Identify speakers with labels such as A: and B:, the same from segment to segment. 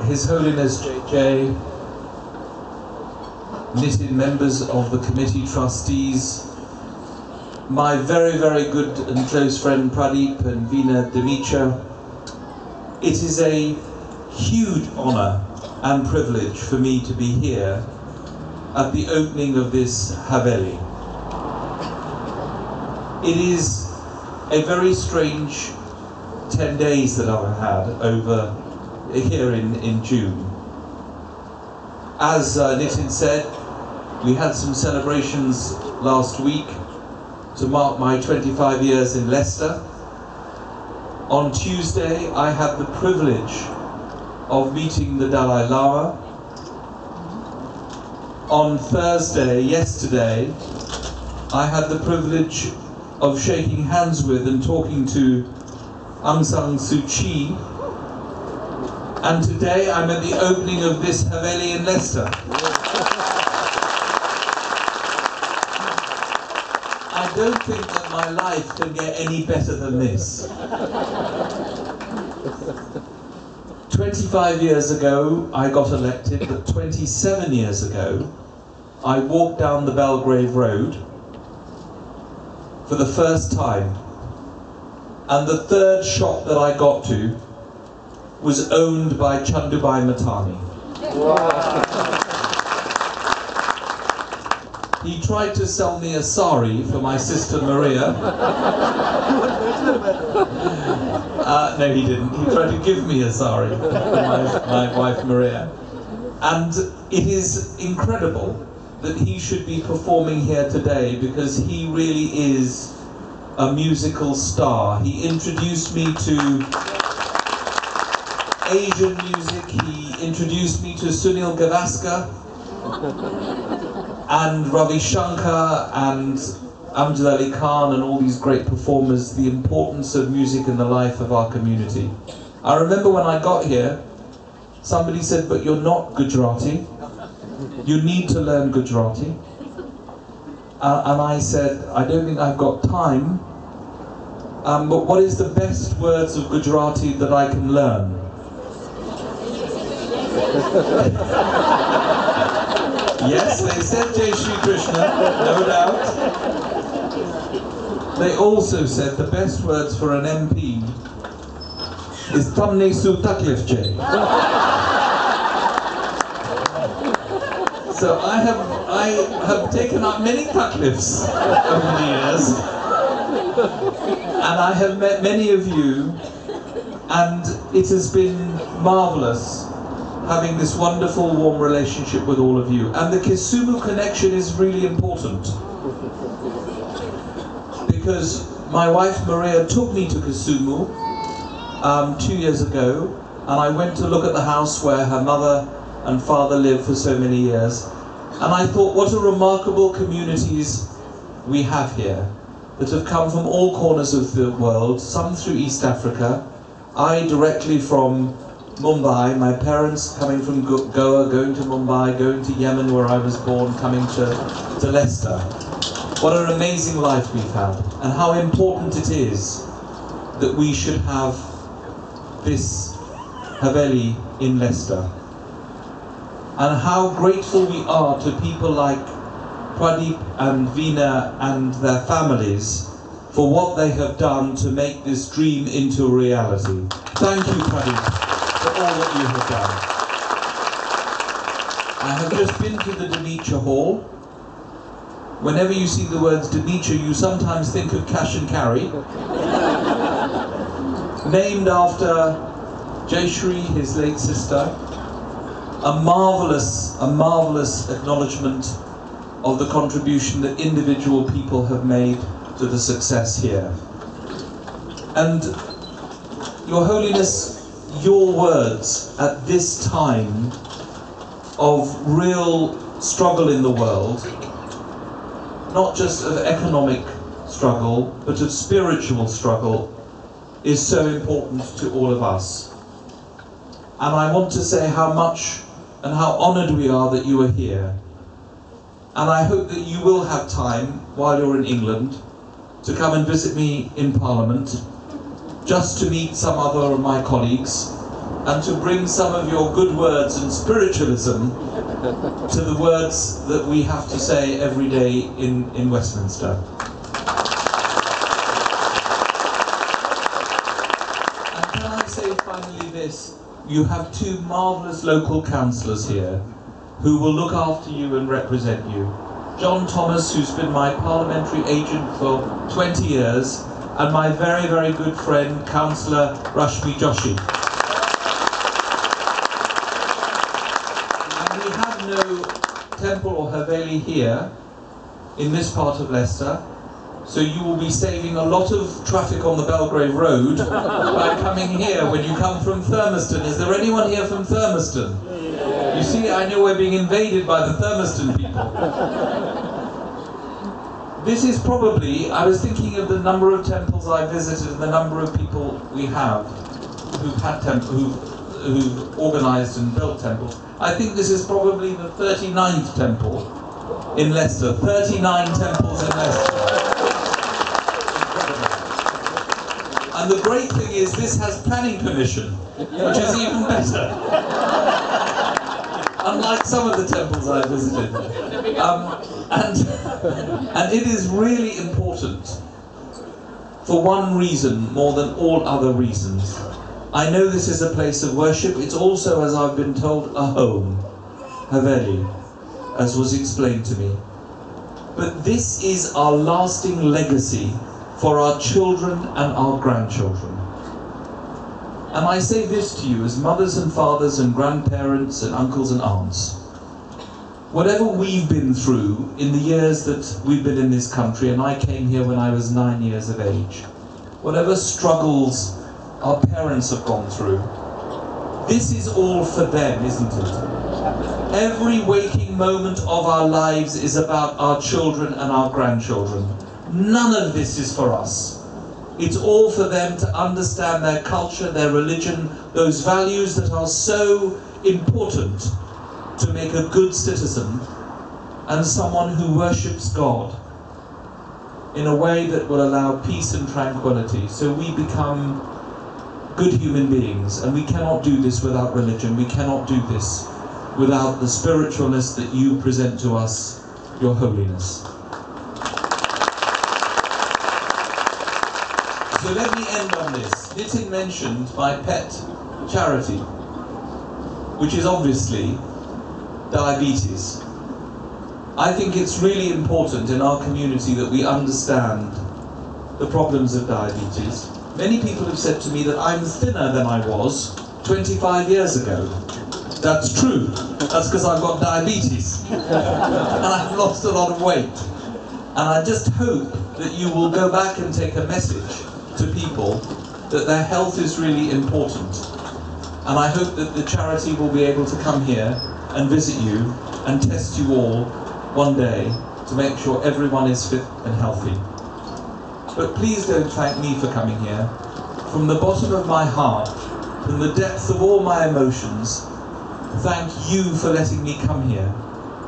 A: His Holiness JJ, knitted members of the committee trustees, my very, very good and close friend Pradeep and Veena Dimitra, it is a huge honour and privilege for me to be here at the opening of this Haveli. It is a very strange 10 days that I've had over here in June. As Nitin said, we had some celebrations last week to mark my 25 years in Leicester. On Tuesday, I had the privilege of meeting the Dalai Lama. On Thursday, yesterday, I had the privilege of shaking hands with and talking to Aung San Suu Kyi. And today I'm at the opening of this Haveli in Leicester. I don't think that my life can get any better than this. 25 years ago I got elected, but 27 years ago I walked down the Belgrave Road for the first time, and the third shop that I got to was owned by Chandubai Matani. Wow. He tried to sell me a sari for my sister Maria. No, he didn't. He tried to give me a sari for my wife Maria. And it is incredible that he should be performing here today, because he really is a musical star. He introduced me to Asian music. He introduced me to Sunil Gavaskar and Ravi Shankar and Amjad Ali Khan and all these great performers, the importance of music in the life of our community. I remember when I got here, somebody said, "But you're not Gujarati. You need to learn Gujarati." And I said, "I don't think I've got time, but what is the best words of Gujarati that I can learn?" Yes, they said Jai Shri Krishna, no doubt. They also said the best words for an MP is Tamne Su Taklif Jai. So I have taken up many taklifs over the years, and I have met many of you, and it has been marvellous having this wonderful, warm relationship with all of you. And the Kisumu connection is really important, because my wife Maria took me to Kisumu 2 years ago, and I went to look at the house where her mother and father lived for so many years, and I thought, what a remarkable communities we have here that have come from all corners of the world, some through East Africa, I directly from Mumbai, my parents coming from Goa, going to Mumbai, going to Yemen where I was born, coming to Leicester. What an amazing life we've had, and how important it is that we should have this Haveli in Leicester. And how grateful we are to people like Pradeep and Veena and their families for what they have done to make this dream into a reality. Thank you, Pradeep, for all that you have done. I have just been to the Dimitra Hall. Whenever you see the words Dimitra, you sometimes think of cash and carry. Named after Jayashri, his late sister. A marvellous acknowledgement of the contribution that individual people have made to the success here. And Your Holiness, your words at this time of real struggle in the world, not just of economic struggle, but of spiritual struggle, is so important to all of us. And I want to say how much and how honoured we are that you are here. And I hope that you will have time, while you're in England, to come and visit me in Parliament, just to meet some other of my colleagues, and to bring some of your good words and spiritualism to the words that we have to say every day in Westminster. And can I say finally this, you have two marvellous local councillors here who will look after you and represent you. John Thomas, who's been my parliamentary agent for 20 years, and my very, very good friend, Councillor Rashmi Joshi. And we have no temple or haveli here in this part of Leicester, so you will be saving a lot of traffic on the Belgrave Road by coming here when you come from Thurmaston. Is there anyone here from Thurmaston? You see, I know we're being invaded by the Thurmaston people. This is probably, I was thinking of the number of temples I visited and the number of people we have who've organised and built temples. I think this is probably the 39th temple in Leicester. 39 temples in Leicester. And the great thing is this has planning permission, which is even better. Unlike some of the temples I visited. And it is really important for one reason more than all other reasons. I know this is a place of worship. It's also, as I've been told, a home, haveli, as was explained to me. But this is our lasting legacy for our children and our grandchildren. And I say this to you as mothers and fathers and grandparents and uncles and aunts. Whatever we've been through in the years that we've been in this country, and I came here when I was 9 years of age, whatever struggles our parents have gone through, this is all for them, isn't it? Every waking moment of our lives is about our children and our grandchildren. None of this is for us. It's all for them to understand their culture, their religion, those values that are so important to make a good citizen and someone who worships God in a way that will allow peace and tranquility. So we become good human beings, and we cannot do this without religion. We cannot do this without the spiritualness that you present to us, your holiness. So let me end on this. Nitin mentioned my pet charity, which is obviously diabetes. I think it's really important in our community that we understand the problems of diabetes. Many people have said to me that I'm thinner than I was 25 years ago. That's true. That's because I've got diabetes. And I've lost a lot of weight. And I just hope that you will go back and take a message to people that their health is really important. And I hope that the charity will be able to come here and visit you and test you all one day to make sure everyone is fit and healthy. But please don't thank me for coming here. From the bottom of my heart, from the depth of all my emotions, thank you for letting me come here.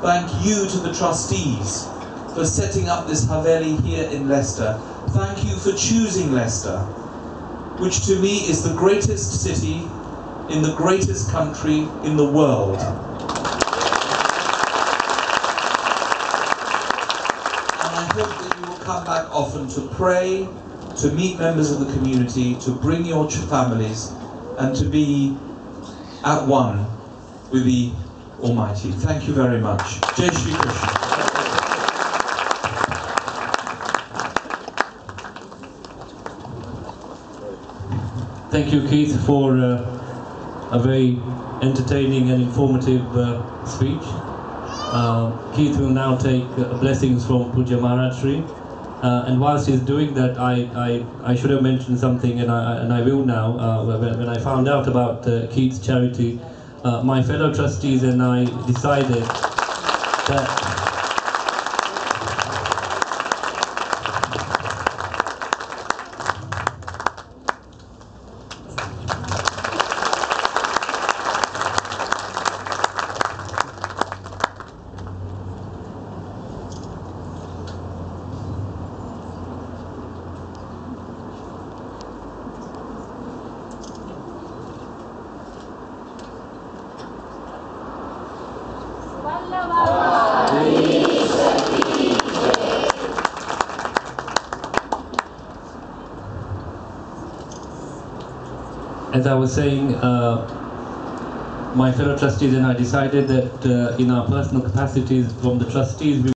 A: Thank you to the trustees for setting up this haveli here in Leicester. Thank you for choosing Leicester, which to me is the greatest city in the greatest country in the world. And I hope that you will come back often to pray, to meet members of the community, to bring your families, and to be at one with the Almighty. Thank you very much. Jai Shri Krishna.
B: Thank you, Keith, for a very entertaining and informative speech. Keith will now take blessings from Puja Maharaj Shri. And whilst he's doing that, I should have mentioned something, and I will now. When I found out about Keith's charity, my fellow trustees and I decided that As I was saying, my fellow trustees and I decided that in our personal capacities from the trustees, we